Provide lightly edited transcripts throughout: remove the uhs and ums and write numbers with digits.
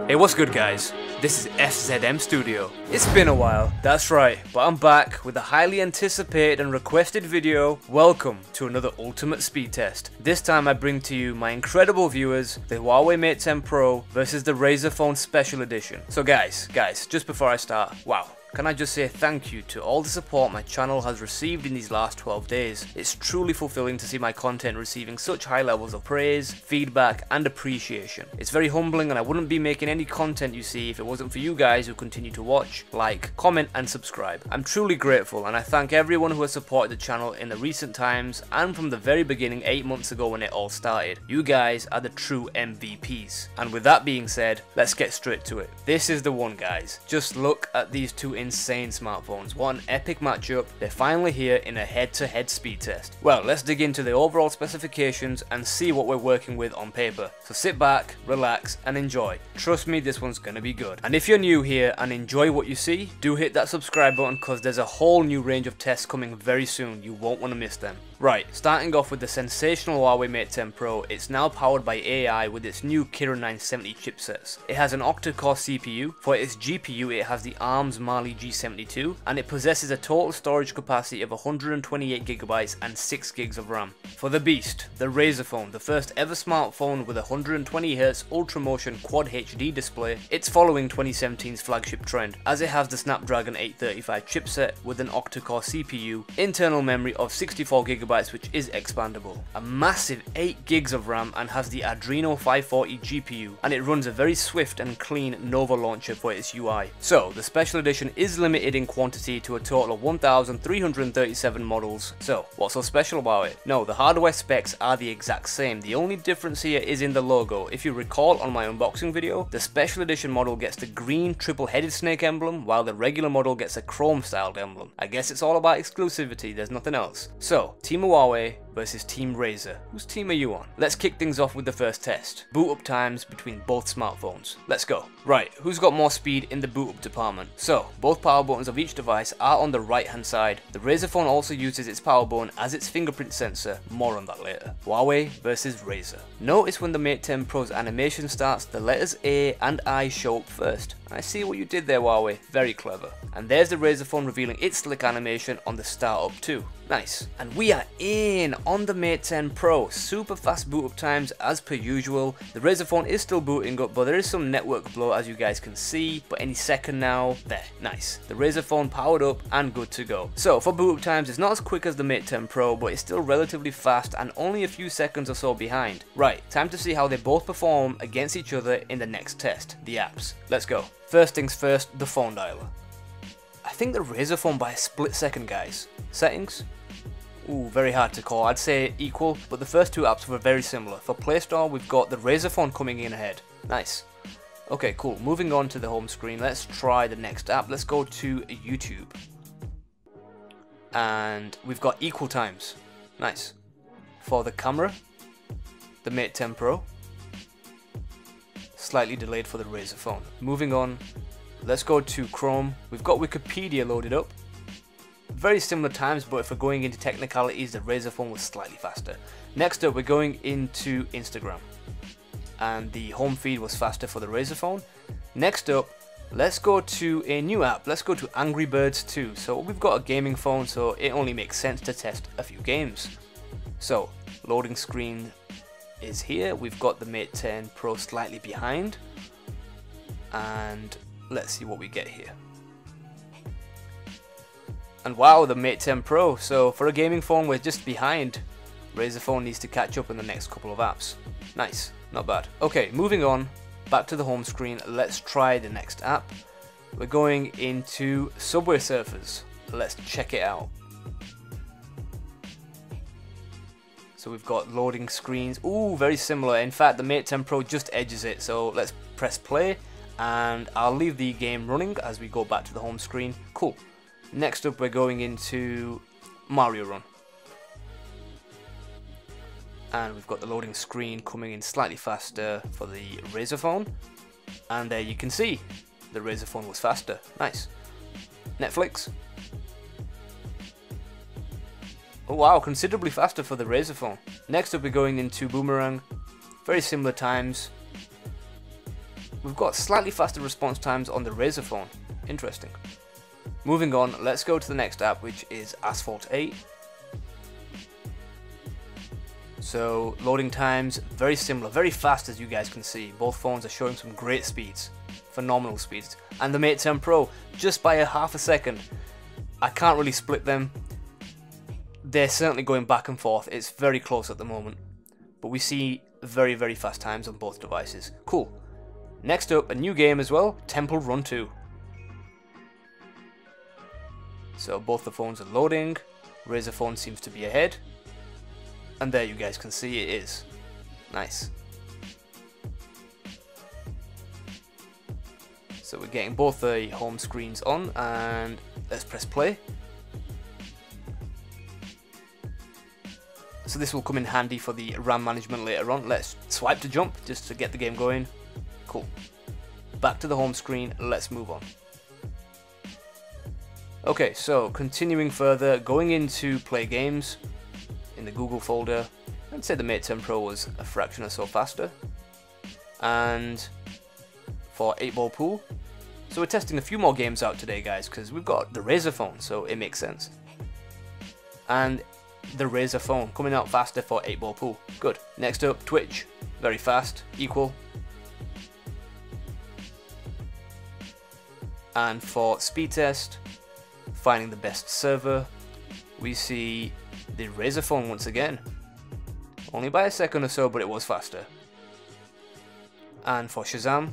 Hey, what's good guys? This is FZM Studio. It's been a while, that's right, but I'm back with a highly anticipated and requested video. Welcome to another ultimate speed test. This time I bring to you my incredible viewers, the Huawei Mate 10 Pro versus the Razer Phone Special Edition. So guys, just before I start, wow. Can I just say thank you to all the support my channel has received in these last 12 days. It's truly fulfilling to see my content receiving such high levels of praise, feedback and appreciation. It's very humbling, and I wouldn't be making any content you see if it wasn't for you guys who continue to watch, like, comment and subscribe. I'm truly grateful, and I thank everyone who has supported the channel in the recent times and from the very beginning 8 months ago when it all started. You guys are the true MVPs. And with that being said, let's get straight to it. This is the one, guys. Just look at these two insane smartphones. What an epic matchup. They're finally here in a head-to-head speed test. Well, let's dig into the overall specifications and see what we're working with on paper. So sit back, relax and enjoy. Trust me, this one's gonna be good. And if you're new here and enjoy what you see, do hit that subscribe button because there's a whole new range of tests coming very soon. You won't want to miss them. Right, starting off with the sensational Huawei Mate 10 Pro, it's now powered by AI with its new Kirin 970 chipsets. It has an octa-core CPU. For its GPU, it has the ARM's Mali G72, and it possesses a total storage capacity of 128GB and 6GB of RAM. For the beast, the Razer Phone, the first ever smartphone with a 120Hz ultramotion Quad HD display, it's following 2017's flagship trend, as it has the Snapdragon 835 chipset with an octa-core CPU, internal memory of 64GB which is expandable, a massive 8GB of RAM, and has the Adreno 540 GPU, and it runs a very swift and clean Nova launcher for its UI. So the special edition is limited in quantity to a total of 1,337 models. So what's so special about it? No, the hardware specs are the exact same. The only difference here is in the logo. If you recall on my unboxing video, the special edition model gets the green triple-headed snake emblem, while the regular model gets a chrome styled emblem. I guess it's all about exclusivity, there's nothing else. So Team Huawei versus Team Razer. Whose team are you on? Let's kick things off with the first test. Boot up times between both smartphones. Let's go. Right, who's got more speed in the boot up department? So, both power buttons of each device are on the right hand side. The Razer phone also uses its power button as its fingerprint sensor. More on that later. Huawei versus Razer. Notice when the Mate 10 Pro's animation starts, the letters A and I show up first. I see what you did there, Huawei. Very clever. And there's the Razer phone revealing its slick animation on the start up too. Nice. And we are in on the Mate 10 Pro. Super fast boot up times as per usual. The Razer phone is still booting up, but there is some network blow as you guys can see, but any second now. There, nice. The Razer phone powered up and good to go. So for boot up times, it's not as quick as the Mate 10 Pro, but it's still relatively fast and only a few seconds or so behind. Right, time to see how they both perform against each other in the next test, the apps. Let's go. First things first, the phone dialer. I think the Razer phone by a split second, guys. Settings? Ooh, very hard to call. I'd say equal, but the first two apps were very similar. For Play Store, we've got the Razer phone coming in ahead. Nice. Okay, cool. Moving on to the home screen, let's try the next app. Let's go to YouTube. And we've got equal times. Nice. For the camera, the Mate 10 Pro. Slightly delayed for the Razer phone. Moving on, let's go to Chrome. We've got Wikipedia loaded up. Very similar times, but if we're going into technicalities, the Razer phone was slightly faster. Next up, we're going into Instagram, and the home feed was faster for the Razer phone. Next up, let's go to a new app. Let's go to Angry Birds 2. So we've got a gaming phone, so it only makes sense to test a few games. So loading screen is here. We've got the Mate 10 Pro slightly behind, and let's see what we get here. And wow, the Mate 10 Pro. So for a gaming phone, we're just behind. Razer phone needs to catch up in the next couple of apps. Nice, not bad. Okay, moving on, back to the home screen. Let's try the next app. We're going into Subway Surfers. Let's check it out. So we've got loading screens. Ooh, very similar. In fact, the Mate 10 Pro just edges it. So let's press play, and I'll leave the game running as we go back to the home screen. Cool. Next up, we're going into Mario Run. And we've got the loading screen coming in slightly faster for the Razer phone. And there you can see, the Razer phone was faster. Nice. Netflix. Oh wow, considerably faster for the Razer phone. Next up, we're going into Boomerang. Very similar times. we've got slightly faster response times on the Razer phone. Interesting. Moving on, let's go to the next app, which is Asphalt 8. So loading times, very similar, very fast as you guys can see. Both phones are showing some great speeds, phenomenal speeds. And the Mate 10 Pro, just by a half a second. I can't really split them. They're certainly going back and forth. It's very close at the moment. But we see very, very fast times on both devices. Cool. Next up, a new game as well, Temple Run 2. So both the phones are loading. Razer phone seems to be ahead. And there you guys can see it is. Nice. So we're getting both the home screens on, and let's press play. So this will come in handy for the RAM management later on. Let's swipe to jump just to get the game going. Cool. Back to the home screen, let's move on. Okay, so continuing further, going into play games. In the Google folder, I'd say the Mate 10 Pro was a fraction or so faster. And for 8-ball pool, so we're testing a few more games out today, guys, because we've got the Razer phone, so it makes sense. And the Razer phone coming out faster for 8-ball pool. Good. Next up, Twitch, very fast, equal. And for speed test, finding the best server, we see the Razer phone once again. Only by a second or so, but it was faster. And for Shazam,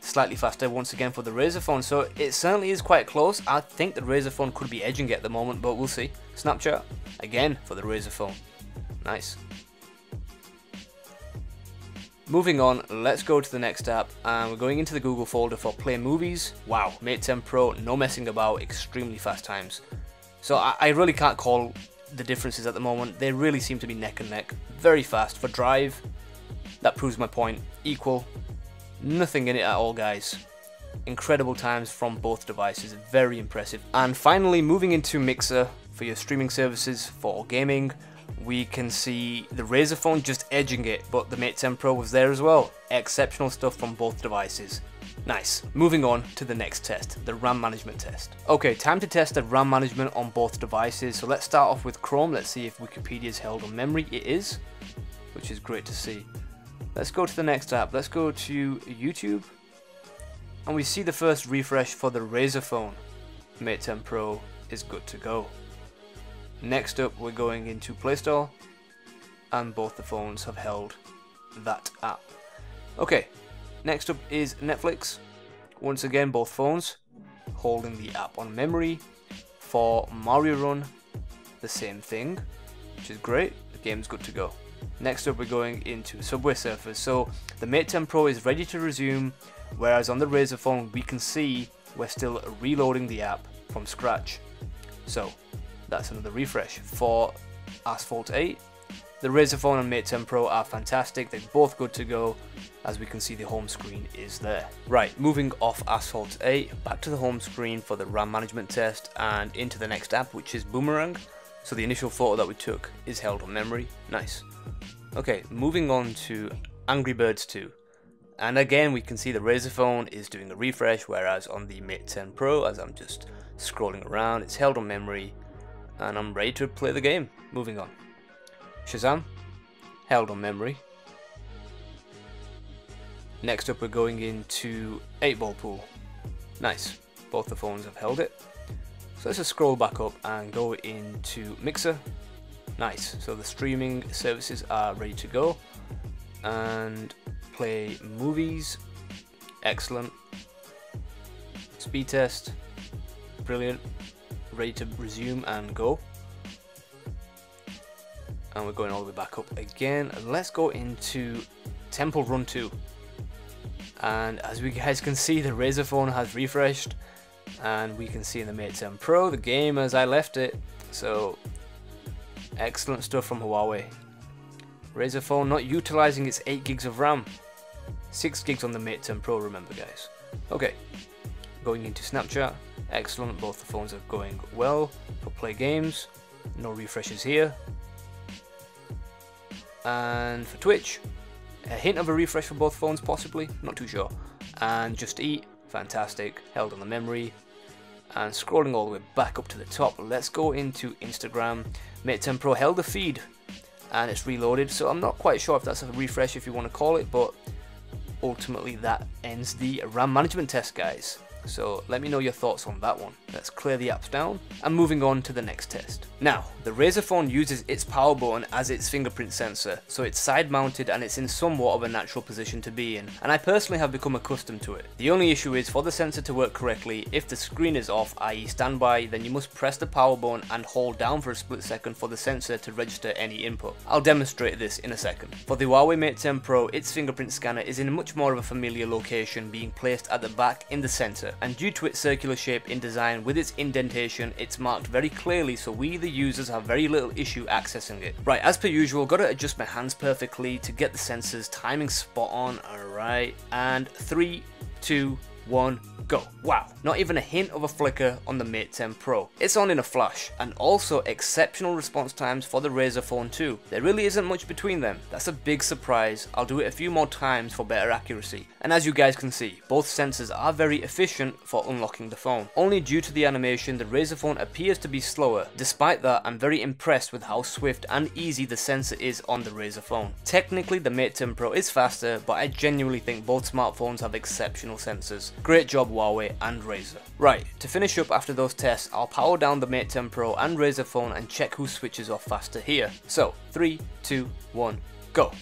slightly faster once again for the Razer phone, so it certainly is quite close. I think the Razer phone could be edging it at the moment, but we'll see. Snapchat, again for the Razer phone. Nice. Moving on, let's go to the next app, and we're going into the Google folder for Play Movies. Wow, Mate 10 Pro, no messing about, extremely fast times. So I really can't call the differences at the moment. They really seem to be neck and neck. Very fast. For Drive, that proves my point. Equal. Nothing in it at all, guys. Incredible times from both devices. Very impressive. And finally, moving into Mixer for your streaming services for gaming, we can see the Razer phone just edging it, but the Mate 10 Pro was there as well. Exceptional stuff from both devices. Nice. Moving on to the next test, the RAM management test. Okay, time to test the RAM management on both devices. So let's start off with Chrome. Let's see if Wikipedia is held on memory. It is, which is great to see. Let's go to the next app. Let's go to YouTube. And we see the first refresh for the Razer phone. Mate 10 Pro is good to go. Next up, we're going into Play Store. And both the phones have held that app. Okay. Next up is Netflix. Once again, both phones holding the app on memory. For Mario Run, the same thing, which is great. The game's good to go. Next up, we're going into Subway Surfers. So the Mate 10 Pro is ready to resume, whereas on the Razer phone, we can see we're still reloading the app from scratch. So that's another refresh. For Asphalt 8, the Razer phone and Mate 10 Pro are fantastic. They're both good to go. As we can see, the home screen is there. Right, moving off Asphalt 8, back to the home screen for the RAM management test and into the next app, which is Boomerang. So the initial photo that we took is held on memory. Nice. Okay, moving on to Angry Birds 2. And again, we can see the Razer phone is doing a refresh, whereas on the Mate 10 Pro, as I'm just scrolling around, it's held on memory. And I'm ready to play the game. Moving on. Shazam, held on memory. Next up, we're going into 8-ball pool. Nice, both the phones have held it. So let's just scroll back up and go into Mixer. Nice, so the streaming services are ready to go. And Play Movies, excellent. Speed test, brilliant. Ready to resume and go. And we're going all the way back up again. And let's go into Temple Run 2. And as we guys can see, the Razer phone has refreshed. And we can see in the Mate 10 Pro the game as I left it. So, excellent stuff from Huawei. Razer phone not utilizing its 8 gigs of RAM. 6 gigs on the Mate 10 Pro, remember guys. Okay, going into Snapchat. Excellent, both the phones are going well for play games. No refreshes here. And for Twitch, a hint of a refresh for both phones possibly, not too sure. and just eat, fantastic, held on the memory. And scrolling all the way back up to the top, let's go into Instagram. Mate 10 Pro held the feed and it's reloaded, so I'm not quite sure if that's a refresh if you want to call it, but ultimately that ends the RAM management test, guys. So let me know your thoughts on that one. Let's clear the apps down and moving on to the next test. Now, the Razer phone uses its power button as its fingerprint sensor, so it's side mounted and it's in somewhat of a natural position to be in, and I personally have become accustomed to it. The only issue is for the sensor to work correctly, if the screen is off, i.e. standby, then you must press the power button and hold down for a split second for the sensor to register any input. I'll demonstrate this in a second. For the Huawei Mate 10 Pro, its fingerprint scanner is in a much more of a familiar location, being placed at the back in the center, and due to its circular shape in design with its indentation, it's marked very clearly, so we the users have very little issue accessing it. Right, as per usual, gotta adjust my hands perfectly to get the sensor's timing spot on. Alright, and 3, 2, 1, go. Wow, not even a hint of a flicker on the Mate 10 Pro. It's on in a flash, and also exceptional response times for the Razer phone too. There really isn't much between them. That's a big surprise. I'll do it a few more times for better accuracy. And as you guys can see, both sensors are very efficient for unlocking the phone. Only due to the animation, the Razer phone appears to be slower. Despite that, I'm very impressed with how swift and easy the sensor is on the Razer phone. Technically, the Mate 10 Pro is faster, but I genuinely think both smartphones have exceptional sensors. Great job, Huawei and Razer. Right, to finish up after those tests, I'll power down the Mate 10 Pro and Razer phone and check who switches off faster here. So, 3, 2, 1, go.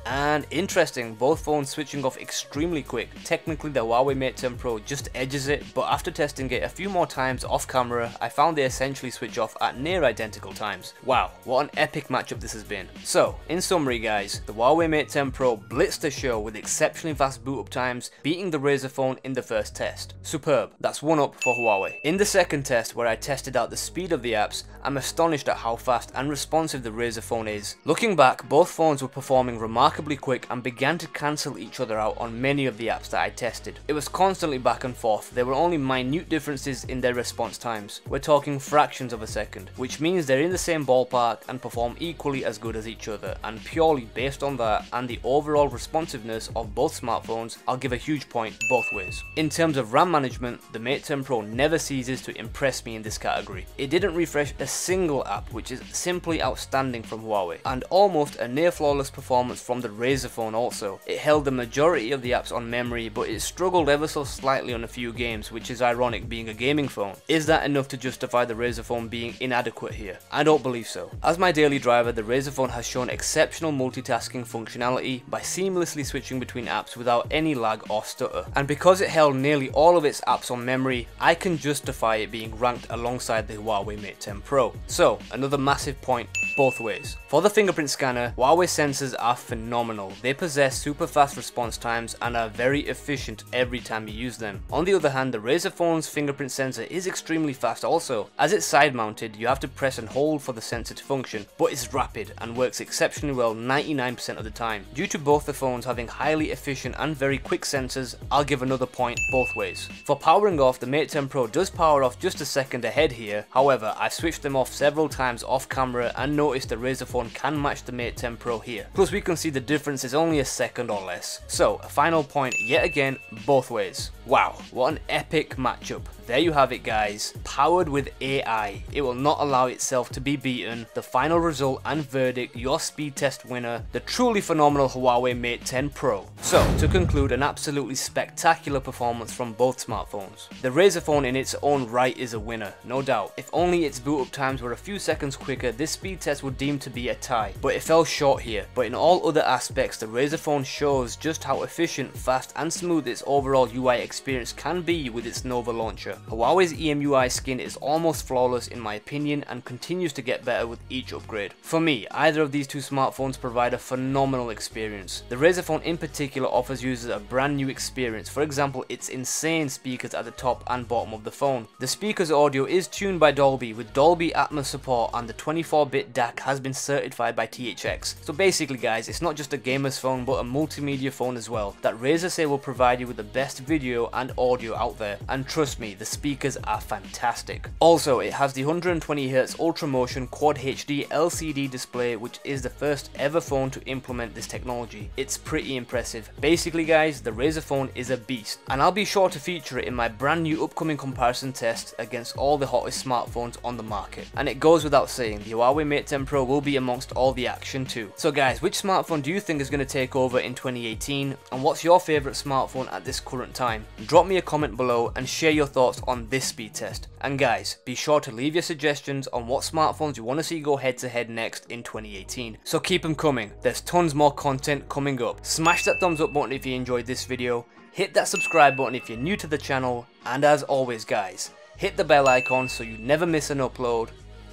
And interesting, both phones switching off extremely quick. Technically the Huawei Mate 10 Pro just edges it, but after testing it a few more times off camera, I found they essentially switch off at near identical times. Wow, what an epic matchup this has been. So, in summary guys, the Huawei Mate 10 Pro blitzed the show with exceptionally fast boot up times, beating the Razer phone in the first test. Superb, that's one up for Huawei. In the second test, where I tested out the speed of the apps, I'm astonished at how fast and responsive the Razer phone is. Looking back, both phones were performing remarkably quick and began to cancel each other out on many of the apps that I tested. It was constantly back and forth. There were only minute differences in their response times. We're talking fractions of a second, which means they're in the same ballpark and perform equally as good as each other, and purely based on that and the overall responsiveness of both smartphones, I'll give a huge point both ways. In terms of RAM management, the Mate 10 Pro never ceases to impress me in this category. It didn't refresh a single app, which is simply outstanding from Huawei, and almost a near flawless performance from the Razer phone also. It held the majority of the apps on memory, but it struggled ever so slightly on a few games, which is ironic being a gaming phone. Is that enough to justify the Razer phone being inadequate here? I don't believe so. As my daily driver, the Razer phone has shown exceptional multitasking functionality by seamlessly switching between apps without any lag or stutter. And because it held nearly all of its apps on memory, I can justify it being ranked alongside the Huawei Mate 10 Pro. So, another massive point both ways. For the fingerprint scanner, Huawei sensors are phenomenal. They possess super fast response times and are very efficient every time you use them. On the other hand, the Razer phone's fingerprint sensor is extremely fast also. As it's side mounted, you have to press and hold for the sensor to function, but it's rapid and works exceptionally well 99% of the time. Due to both the phones having highly efficient and very quick sensors, I'll give another point both ways. For powering off, the Mate 10 Pro does power off just a second ahead here. However, I've switched them off several times off camera and noticed the Razer phone can match the Mate 10 Pro here. Plus we can see the difference is only a second or less. So a final point yet again both ways. Wow, what an epic matchup. There you have it guys, powered with AI. It will not allow itself to be beaten. The final result and verdict, your speed test winner, the truly phenomenal Huawei Mate 10 Pro. So to conclude, an absolutely spectacular performance from both smartphones. The Razer phone in its own right is a winner, no doubt. If only its boot up times were a few seconds quicker, this speed test would deem to be a tie, but it fell short here. But in all other aspects, the Razer phone shows just how efficient, fast and smooth its overall UI experience can be with its Nova launcher. Huawei's EMUI skin is almost flawless in my opinion and continues to get better with each upgrade. For me, either of these two smartphones provide a phenomenal experience. The Razer phone in particular offers users a brand new experience. For example, its insane speakers at the top and bottom of the phone. The speaker's audio is tuned by Dolby with Dolby Atmos support, and the 24-bit DAC has been certified by THX. So basically guys, it's not just a gamer's phone but a multimedia phone as well that Razer say will provide you with the best video and audio out there. And trust me, the speakers are fantastic. Also, it has the 120Hz ultramotion quad HD LCD display, which is the first ever phone to implement this technology. It's pretty impressive. Basically guys, the Razer phone is a beast, and I'll be sure to feature it in my brand new upcoming comparison test against all the hottest smartphones on the market. And it goes without saying, the Huawei Mate 10 Pro will be amongst all the action too. So guys, which smartphone do you think is going to take over in 2018, and what's your favourite smartphone at this current time? Drop me a comment below and share your thoughts on this speed test. And guys, be sure to leave your suggestions on what smartphones you want to see go head to head next in 2018. So keep them coming, there's tons more content coming up. Smash that thumbs up button if you enjoyed this video, hit that subscribe button if you're new to the channel, and as always guys, hit the bell icon so you never miss an upload,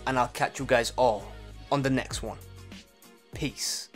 and I'll catch you guys all on the next one. Peace.